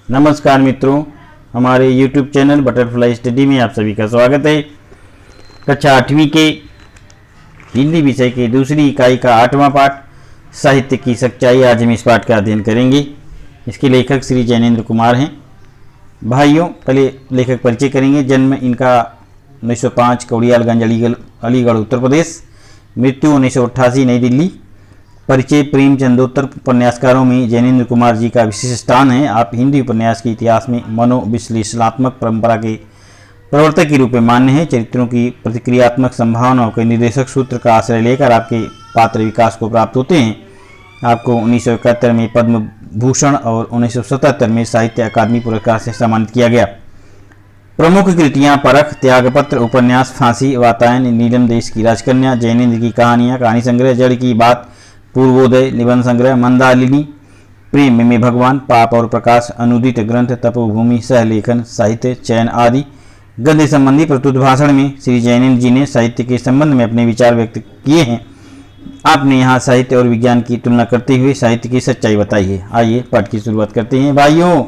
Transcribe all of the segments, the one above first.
नमस्कार मित्रों, हमारे YouTube चैनल बटरफ्लाई स्टडी में आप सभी का स्वागत है। कक्षा 8वीं के हिंदी विषय के दूसरी इकाई का 8वां पाठ साहित्य की सच्चाई। आज हम इस पाठ का अध्ययन करेंगे। इसके लेखक श्री जैनेन्द्र कुमार हैं। भाइयों, पहले लेखक परिचय करेंगे। जन्म इनका 1905 कौड़ियालगंज अलीगढ़ उत्तर प्रदेश। मृत्यु 1988 नई दिल्ली। परिचय। प्रेमचंदोत्तर उपन्यासकारों में जैनेन्द्र कुमार जी का विशेष स्थान है। आप हिंदी उपन्यास के इतिहास में मनोविश्लेषणात्मक परंपरा के प्रवर्तक के रूप में मान्य हैं। चरित्रों की प्रतिक्रियात्मक संभावनाओं के निर्देशक सूत्र का आश्रय लेकर आपके पात्र विकास को प्राप्त होते हैं। आपको 1971 में पद्म भूषण और 1977 में साहित्य अकादमी पुरस्कार से सम्मानित किया गया। प्रमुख कृतियां परख, त्यागपत्र, उपन्यास, फांसी, वातायन, नीलम देश की राजकन्या, जैनेन्द्र की कहानियां, कहानी संग्रह, जड़ की बात, पूर्वोदय, निबंध संग्रह, मंदालिनी, प्रेम में भगवान, पाप और प्रकाश, अनुदित ग्रंथ, तपोभूमि, सहलेखन, साहित्य, चयन आदि। गद्य संबंधी प्रस्तुत भाषण में श्री जैनेन्द्र जी ने साहित्य के संबंध में अपने विचार व्यक्त किए हैं। आपने यहाँ साहित्य और विज्ञान की तुलना करते हुए साहित्य की सच्चाई बताई है। आइए पाठ की शुरुआत करते हैं। भाइयों,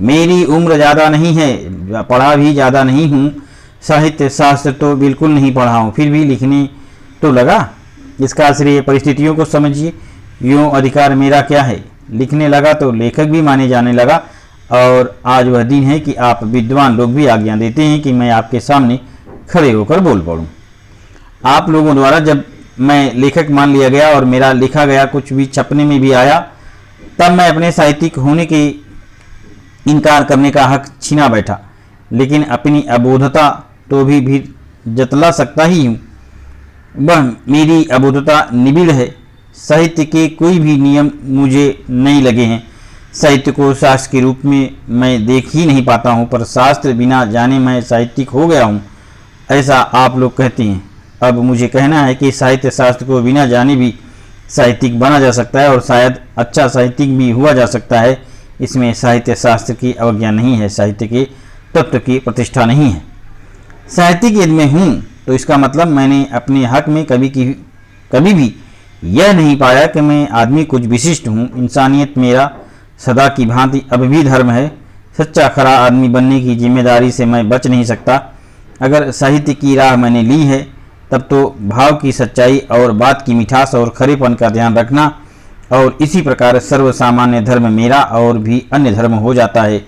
मेरी उम्र ज़्यादा नहीं है, पढ़ा भी ज़्यादा नहीं हूँ। साहित्य शास्त्र तो बिल्कुल नहीं पढ़ा हूँ, फिर भी लिखने तो लगा। इसका श्रेय परिस्थितियों को समझिए। यूँ अधिकार मेरा क्या है, लिखने लगा तो लेखक भी माने जाने लगा। और आज वह दिन है कि आप विद्वान लोग भी आज्ञा देते हैं कि मैं आपके सामने खड़े होकर बोल पड़ूं। आप लोगों द्वारा जब मैं लेखक मान लिया गया और मेरा लिखा गया कुछ भी छपने में भी आया, तब मैं अपने साहित्यिक होने के इनकार करने का हक छीना बैठा। लेकिन अपनी अबोधता तो भी जतला सकता ही हूँ। वह मेरी अबोधता निबिड़ है। साहित्य के कोई भी नियम मुझे नहीं लगे हैं। साहित्य को शास्त्र के रूप में मैं देख ही नहीं पाता हूँ, पर शास्त्र बिना जाने मैं साहित्यिक हो गया हूँ, ऐसा आप लोग कहते हैं। अब मुझे कहना है कि साहित्य शास्त्र को बिना जाने भी साहित्यिक बना जा सकता है और शायद अच्छा साहित्यिक भी हुआ जा सकता है। इसमें साहित्य शास्त्र की अवज्ञा नहीं है, साहित्य के तत्व की प्रतिष्ठा नहीं है। साहित्यिक यदि मैं हूँ तो इसका मतलब मैंने अपने हक में कभी भी यह नहीं पाया कि मैं आदमी कुछ विशिष्ट हूँ। इंसानियत मेरा सदा की भांति अब भी धर्म है। सच्चा खरा आदमी बनने की जिम्मेदारी से मैं बच नहीं सकता। अगर साहित्य की राह मैंने ली है, तब तो भाव की सच्चाई और बात की मिठास और खरेपन का ध्यान रखना, और इसी प्रकार सर्वसामान्य धर्म मेरा और भी अन्य धर्म हो जाता है।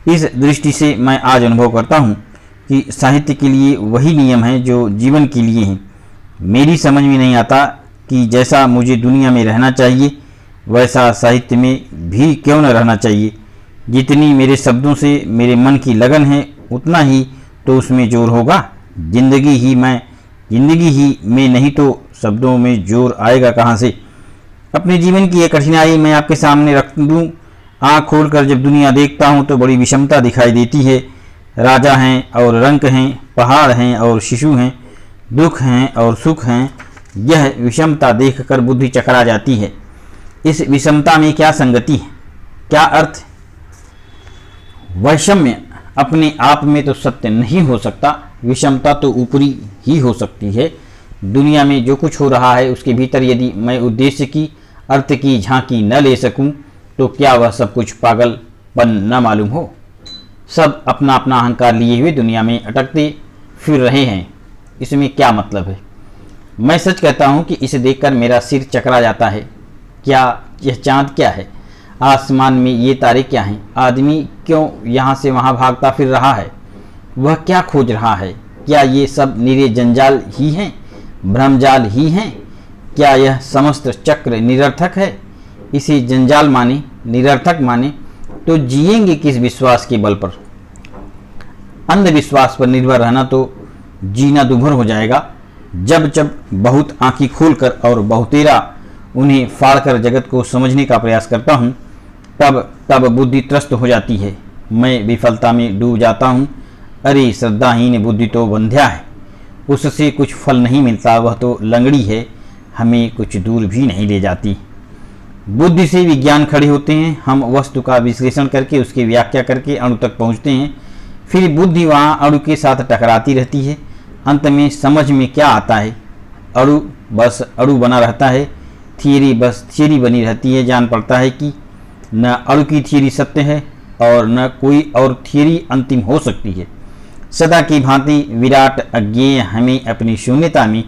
इस दृष्टि से मैं आज अनुभव करता हूँ कि साहित्य के लिए वही नियम है जो जीवन के लिए हैं। मेरी समझ में नहीं आता कि जैसा मुझे दुनिया में रहना चाहिए, वैसा साहित्य में भी क्यों न रहना चाहिए। जितनी मेरे शब्दों से मेरे मन की लगन है, उतना ही तो उसमें जोर होगा। जिंदगी ही में नहीं तो शब्दों में जोर आएगा कहाँ से। अपने जीवन की एक कठिनाई मैं आपके सामने रख दूँ। आँख खोलकर जब दुनिया देखता हूँ तो बड़ी विषमता दिखाई देती है। राजा हैं और रंक हैं, पहाड़ हैं और शिशु हैं, दुख हैं और सुख हैं। यह विषमता देखकर बुद्धि चकरा जाती है। इस विषमता में क्या संगति है, क्या अर्थ है? वैषम्य अपने आप में तो सत्य नहीं हो सकता। विषमता तो ऊपरी ही हो सकती है। दुनिया में जो कुछ हो रहा है उसके भीतर यदि मैं उद्देश्य की, अर्थ की झांकी न ले सकूं, तो क्या वह सब कुछ पागलपन न मालूम हो? सब अपना अपना अहंकार लिए हुए दुनिया में अटकते फिर रहे हैं। इसमें क्या मतलब है? मैं सच कहता हूँ कि इसे देखकर मेरा सिर चकरा जाता है। क्या यह चांद क्या है? आसमान में ये तारे क्या हैं? आदमी क्यों यहाँ से वहाँ भागता फिर रहा है? वह क्या खोज रहा है? क्या ये सब निरे जंजाल ही हैं, भ्रमजाल ही हैं? क्या यह समस्त चक्र निरर्थक है? इसे जंजाल माने, निरर्थक माने तो जिएंगे किस विश्वास के बल पर? अंधविश्वास पर निर्भर रहना तो जीना दुभर हो जाएगा। जब बहुत आंखें खोलकर और बहुतेरा उन्हें फाड़कर जगत को समझने का प्रयास करता हूँ, तब बुद्धि त्रस्त हो जाती है। मैं विफलता में डूब जाता हूँ। अरे श्रद्धाहीन बुद्धि तो बंध्या है, उससे कुछ फल नहीं मिलता। वह तो लंगड़ी है, हमें कुछ दूर भी नहीं ले जाती। बुद्धि से विज्ञान खड़े होते हैं। हम वस्तु का विश्लेषण करके उसकी व्याख्या करके अणु तक पहुँचते हैं। फिर बुद्धि वहाँ अणु के साथ टकराती रहती है। अंत में समझ में क्या आता है? अणु बस अणु बना रहता है, थियरी बस थियरी बनी रहती है। जान पड़ता है कि न अणु की थियरी सत्य है और न कोई और थियरी अंतिम हो सकती है। सदा की भांति विराट अज्ञेय हमें अपनी शून्यता में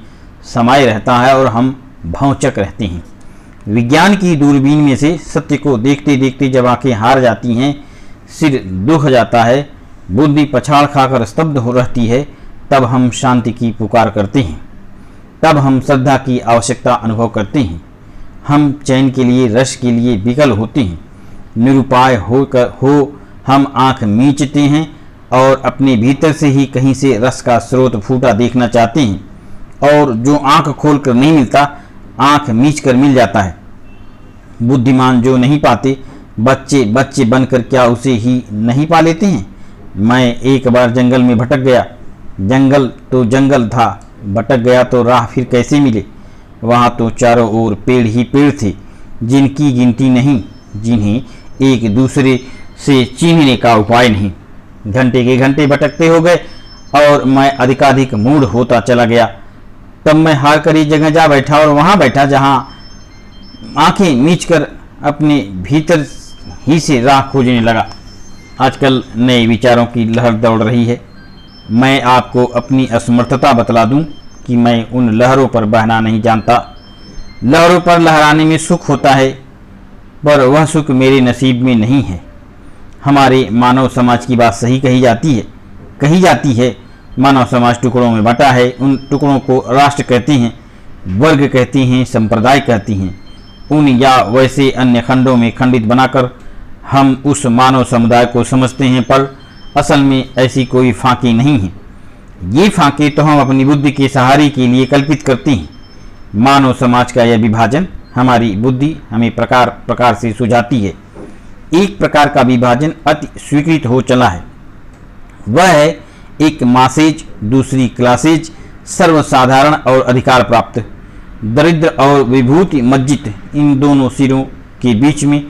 समाये रहता है और हम भौचक रहते हैं। विज्ञान की दूरबीन में से सत्य को देखते देखते जब आंखें हार जाती हैं, सिर दुख जाता है, बुद्धि पछाड़ खाकर स्तब्ध हो रहती है, तब हम शांति की पुकार करते हैं। तब हम श्रद्धा की आवश्यकता अनुभव करते हैं। हम चैन के लिए, रस के लिए विकल होते हैं। निरुपाय हो हम आंख मींचते हैं और अपने भीतर से ही कहीं से रस का स्रोत फूटा देखना चाहते हैं, और जो आंख खोलकर नहीं मिलता, आंख मींच कर मिल जाता है। बुद्धिमान जो नहीं पाते, बच्चे बच्चे बनकर क्या उसे ही नहीं पा लेते हैं। मैं एक बार जंगल में भटक गया। जंगल तो जंगल था, भटक गया तो राह फिर कैसे मिले। वहाँ तो चारों ओर पेड़ ही पेड़ थे, जिनकी गिनती नहीं, जिन्हें एक दूसरे से चिन्हने का उपाय नहीं। घंटे के घंटे भटकते हो गए और मैं अधिकाधिक मूढ़ होता चला गया। तब मैं हार कर एक जगह जा बैठा और वहाँ बैठा जहाँ आंखें मीचकर अपने भीतर ही से राह खोजने लगा। आजकल नए विचारों की लहर दौड़ रही है। मैं आपको अपनी असमर्थता बतला दूं कि मैं उन लहरों पर बहना नहीं जानता। लहरों पर लहराने में सुख होता है, पर वह सुख मेरे नसीब में नहीं है। हमारे मानव समाज की बात सही कही जाती है। मानव समाज टुकड़ों में बंटा है। उन टुकड़ों को राष्ट्र कहते हैं, वर्ग कहते हैं, संप्रदाय कहते हैं। उन या वैसे अन्य खंडों में खंडित बनाकर हम उस मानव समुदाय को समझते हैं, पर असल में ऐसी कोई फांकी नहीं है। ये फांके तो हम अपनी बुद्धि के सहारे के लिए कल्पित करते हैं। मानव समाज का यह विभाजन हमारी बुद्धि हमें प्रकार प्रकार से सुझाती है। एक प्रकार का विभाजन अति स्वीकृत हो चला है। वह है एक मासेज, दूसरी क्लासेज, सर्वसाधारण और अधिकार प्राप्त। दरिद्र और विभूति मज्जित, इन दोनों सिरों के बीच में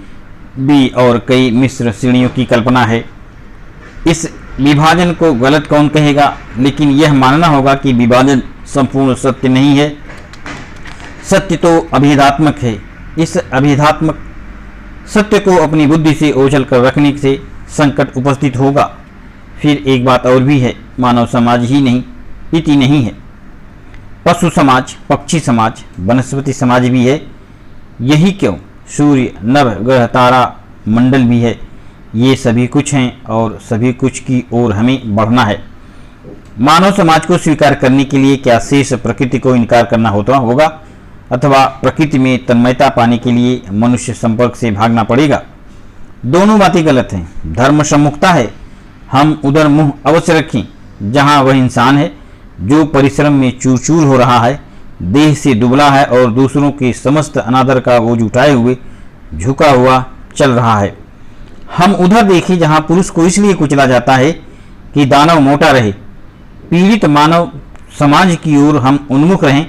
भी और कई मिश्र श्रेणियों की कल्पना है। इस विभाजन को गलत कौन कहेगा, लेकिन यह मानना होगा कि विभाजन संपूर्ण सत्य नहीं है। सत्य तो अभेदात्मक है। इस अभेदात्मक सत्य को अपनी बुद्धि से ओझल कर रखने से संकट उपस्थित होगा। फिर एक बात और भी है, मानव समाज ही नहीं, इति नहीं है। पशु समाज, पक्षी समाज, वनस्पति समाज भी है। यही क्यों सूर्य, नभ, ग्रह, तारा मंडल भी है। ये सभी कुछ हैं और सभी कुछ की ओर हमें बढ़ना है। मानव समाज को स्वीकार करने के लिए क्या शेष प्रकृति को इनकार करना होगा, अथवा प्रकृति में तन्मयता पाने के लिए मनुष्य संपर्क से भागना पड़ेगा? दोनों बातें गलत हैं। धर्म सम्मुखता है। हम उधर मुंह अवश्य रखें जहां वह इंसान है जो परिश्रम में चूर चूर हो रहा है, देह से दुबला है और दूसरों के समस्त अनादर का बोझ उठाए हुए झुका हुआ चल रहा है। हम उधर देखें जहां पुरुष को इसलिए कुचला जाता है कि दानव मोटा रहे। पीड़ित मानव समाज की ओर हम उन्मुख रहें,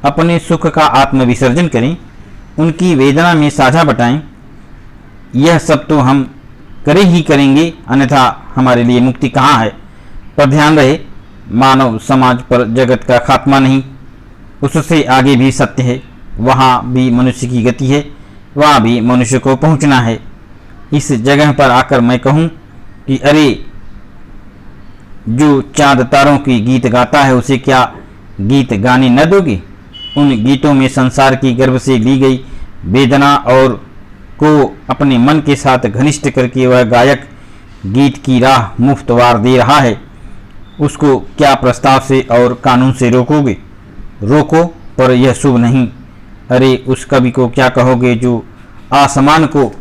अपने सुख का आत्मविसर्जन करें, उनकी वेदना में साझा बटाएं। यह सब तो हम करे ही करेंगे, अन्यथा हमारे लिए मुक्ति कहाँ है? पर ध्यान रहे, मानव समाज पर जगत का खात्मा नहीं, उससे आगे भी सत्य है। वहाँ भी मनुष्य की गति है, वहाँ भी मनुष्य को पहुँचना है। इस जगह पर आकर मैं कहूँ कि अरे, जो चांद तारों की गीत गाता है उसे क्या गीत गाने न दोगे? उन गीतों में संसार की गर्भ से ली गई वेदना और को अपने मन के साथ घनिष्ठ करके वह गायक गीत की राह मुफ्त वार दे रहा है। उसको क्या प्रस्ताव से और कानून से रोकोगे? रोको, पर यह शुभ नहीं। अरे, उस कवि को क्या कहोगे जो आसमान को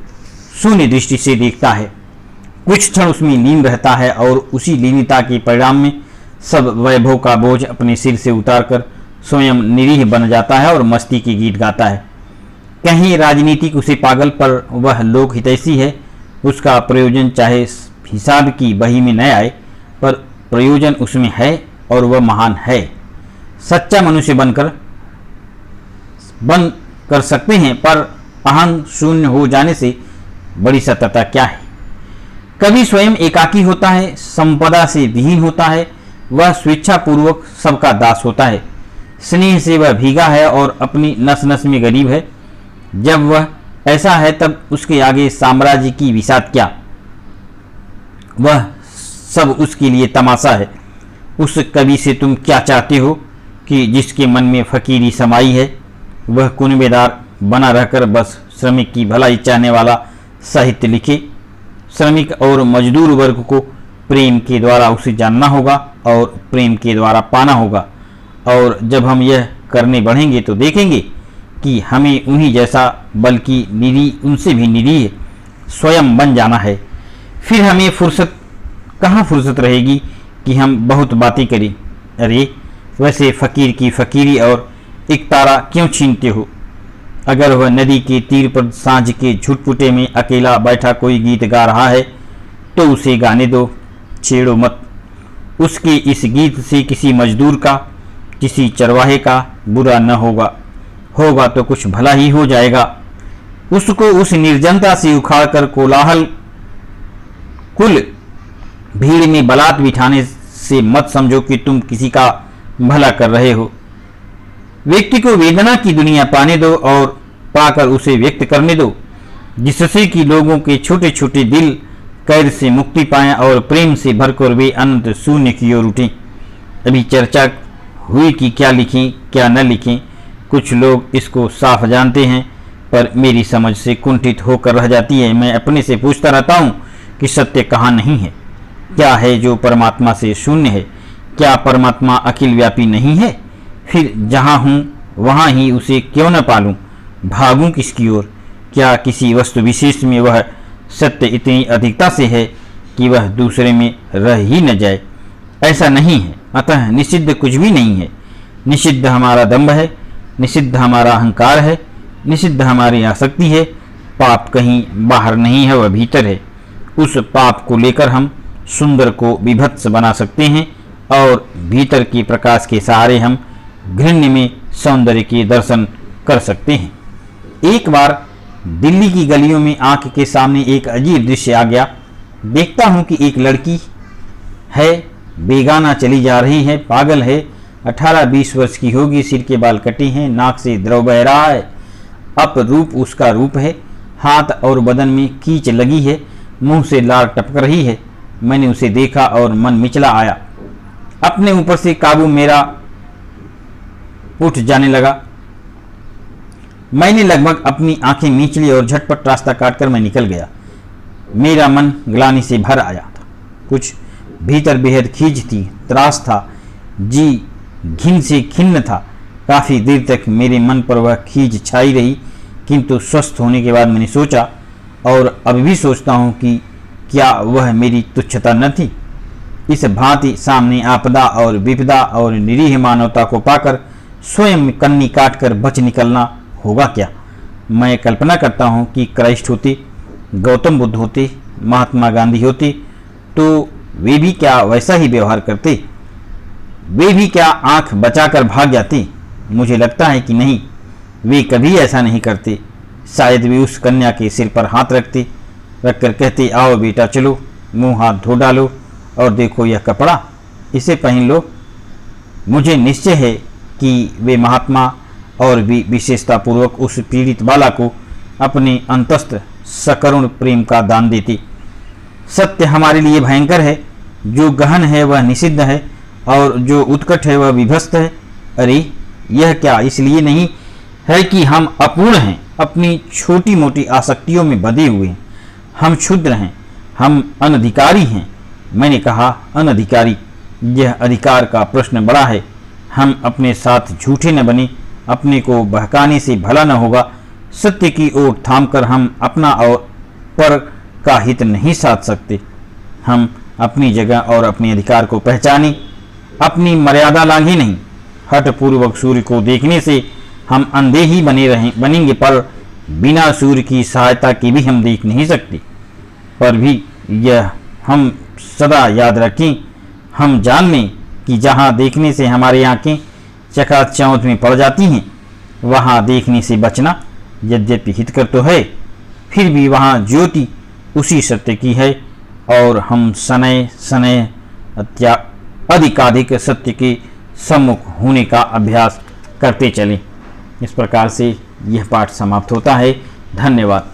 शून्य दृष्टि से देखता है, कुछ क्षण उसमें लीन रहता है और उसी लीनता के परिणाम में सब वैभव का बोझ अपने सिर से उतारकर स्वयं निरीह बन जाता है और मस्ती के गीत गाता है। कहीं राजनीतिक उसे पागल, पर वह लोक हितैषी है। उसका प्रयोजन चाहे हिसाब की बही में न आए, पर प्रयोजन उसमें है और वह महान है। सच्चा मनुष्य बन कर सकते हैं, पर अहं शून्य हो जाने से बड़ी सत्यता क्या है? कभी स्वयं एकाकी होता है, संपदा से विहीन होता है, वह स्वेच्छापूर्वक सबका दास होता है। स्नेह से वह भीगा है और अपनी नस नस में गरीब है। जब वह ऐसा है तब उसके आगे साम्राज्य की विषाद क्या? वह सब उसके लिए तमाशा है। उस कवि से तुम क्या चाहते हो कि जिसके मन में फकीरी समाई है, वह कुनबेदार बना रहकर बस श्रमिक की भलाई चाहने वाला साहित्य लिखे। श्रमिक और मजदूर वर्ग को प्रेम के द्वारा उसे जानना होगा और प्रेम के द्वारा पाना होगा, और जब हम यह करने बढ़ेंगे तो देखेंगे कि हमें उन्हीं जैसा, बल्कि निरीह, उनसे भी निरीह स्वयं बन जाना है। फिर हमें कहाँ फुर्सत रहेगी कि हम बहुत बातें करें। अरे वैसे फकीर की फकीरी और एक तारा क्यों छीनते हो? अगर वह नदी के तीर पर सांझ के झुटपुटे में अकेला बैठा कोई गीत गा रहा है तो उसे गाने दो, छेड़ो मत। उसके इस गीत से किसी मजदूर का, किसी चरवाहे का बुरा न होगा तो कुछ भला ही हो जाएगा। उसको उस निर्जनता से उखाड़कर कोलाहल कुल भीड़ में बलात् बिठाने से मत समझो कि तुम किसी का भला कर रहे हो। व्यक्ति को वेदना की दुनिया पाने दो और पाकर उसे व्यक्त करने दो, जिससे कि लोगों के छोटे छोटे दिल कैद से मुक्ति पाएं और प्रेम से भरकर वे अनंत शून्य की ओर उठें। अभी चर्चा हुई कि क्या लिखें क्या न लिखें। कुछ लोग इसको साफ जानते हैं, पर मेरी समझ से कुंठित होकर रह जाती है। मैं अपने से पूछता रहता हूँ कि सत्य कहाँ नहीं है? क्या है जो परमात्मा से शून्य है? क्या परमात्मा अखिल व्यापी नहीं है? फिर जहाँ हूँ वहाँ ही उसे क्यों न पालूं? भागूं किसकी ओर? क्या किसी वस्तु विशेष में वह सत्य इतनी अधिकता से है कि वह दूसरे में रह ही न जाए? ऐसा नहीं है। अतः निषिद्ध कुछ भी नहीं है। निषिद्ध हमारा दंभ है, निषिद्ध हमारा अहंकार है, निषिद्ध हमारी आसक्ति है। पाप कहीं बाहर नहीं है, वह भीतर है। उस पाप को लेकर हम सुंदर को विभत्स बना सकते हैं और भीतर के प्रकाश के सहारे हम घृण्य में सौंदर्य के दर्शन कर सकते हैं। एक बार दिल्ली की गलियों में आंख के सामने एक अजीब दृश्य आ गया। देखता हूं कि एक लड़की है, बेगाना चली जा रही है, पागल है, 18-20 वर्ष की होगी, सिर के बाल कटे हैं, नाक से द्रव बह रहा है, अपरूप उसका रूप है, हाथ और बदन में कीच लगी है, मुंह से लार टपक रही है। मैंने उसे देखा और मन मिचला आया। अपने ऊपर से काबू मेरा उठ जाने लगा। मैंने लगभग अपनी आंखें मींच ली और झटपट रास्ता काटकर मैं निकल गया। मेरा मन ग्लानि से भर आया था। कुछ भीतर बेहद खींच थी, त्रास था, जी घिन से खिन्न था। काफ़ी देर तक मेरे मन पर वह खींच छाई रही, किंतु स्वस्थ होने के बाद मैंने सोचा, और अब भी सोचता हूँ कि क्या वह मेरी तुच्छता न थी? इस भांति सामने आपदा और विपदा और निरीह मानवता को पाकर स्वयं कन्नी काटकर बच निकलना होगा क्या? मैं कल्पना करता हूँ कि क्राइस्ट होते, गौतम बुद्ध होते, महात्मा गांधी होते तो वे भी क्या वैसा ही व्यवहार करते? वे भी क्या आंख बचाकर भाग जाते? मुझे लगता है कि नहीं, वे कभी ऐसा नहीं करते। शायद वे उस कन्या के सिर पर हाथ रखकर कहते, आओ बेटा चलो, मुंह हाथ धो डालो और देखो यह कपड़ा, इसे पहन लो। मुझे निश्चय है कि वे महात्मा और भी विशेषतापूर्वक उस पीड़ित बाला को अपने अंतस्थ सकरुण प्रेम का दान देते। सत्य हमारे लिए भयंकर है, जो गहन है वह निषिद्ध है और जो उत्कट है वह विभस्त है। अरे यह क्या इसलिए नहीं है कि हम अपूर्ण हैं, अपनी छोटी मोटी आसक्तियों में बंधे हुए हैं, हम क्षुद्र हैं, हम अनधिकारी हैं। मैंने कहा अनधिकारी, यह अधिकार का प्रश्न बड़ा है। हम अपने साथ झूठे न बने, अपने को बहकाने से भला न होगा। सत्य की ओर थामकर हम अपना और पर का हित नहीं साध सकते। हम अपनी जगह और अपने अधिकार को पहचाने, अपनी मर्यादा लांघे नहीं। हठपूर्वक सूर्य को देखने से हम अंधे ही बनेंगे, पर बिना सूर्य की सहायता के भी हम देख नहीं सकते। पर भी यह हम सदा याद रखें, हम जान लें कि जहाँ देखने से हमारी आंखें चकाचौंध में पड़ जाती हैं, वहाँ देखने से बचना यद्यपि हितकर तो है, फिर भी वहाँ ज्योति उसी सत्य की है और हम सनय सनय अधिकाधिक सत्य के सम्मुख होने का अभ्यास करते चलें। इस प्रकार से यह पाठ समाप्त होता है। धन्यवाद।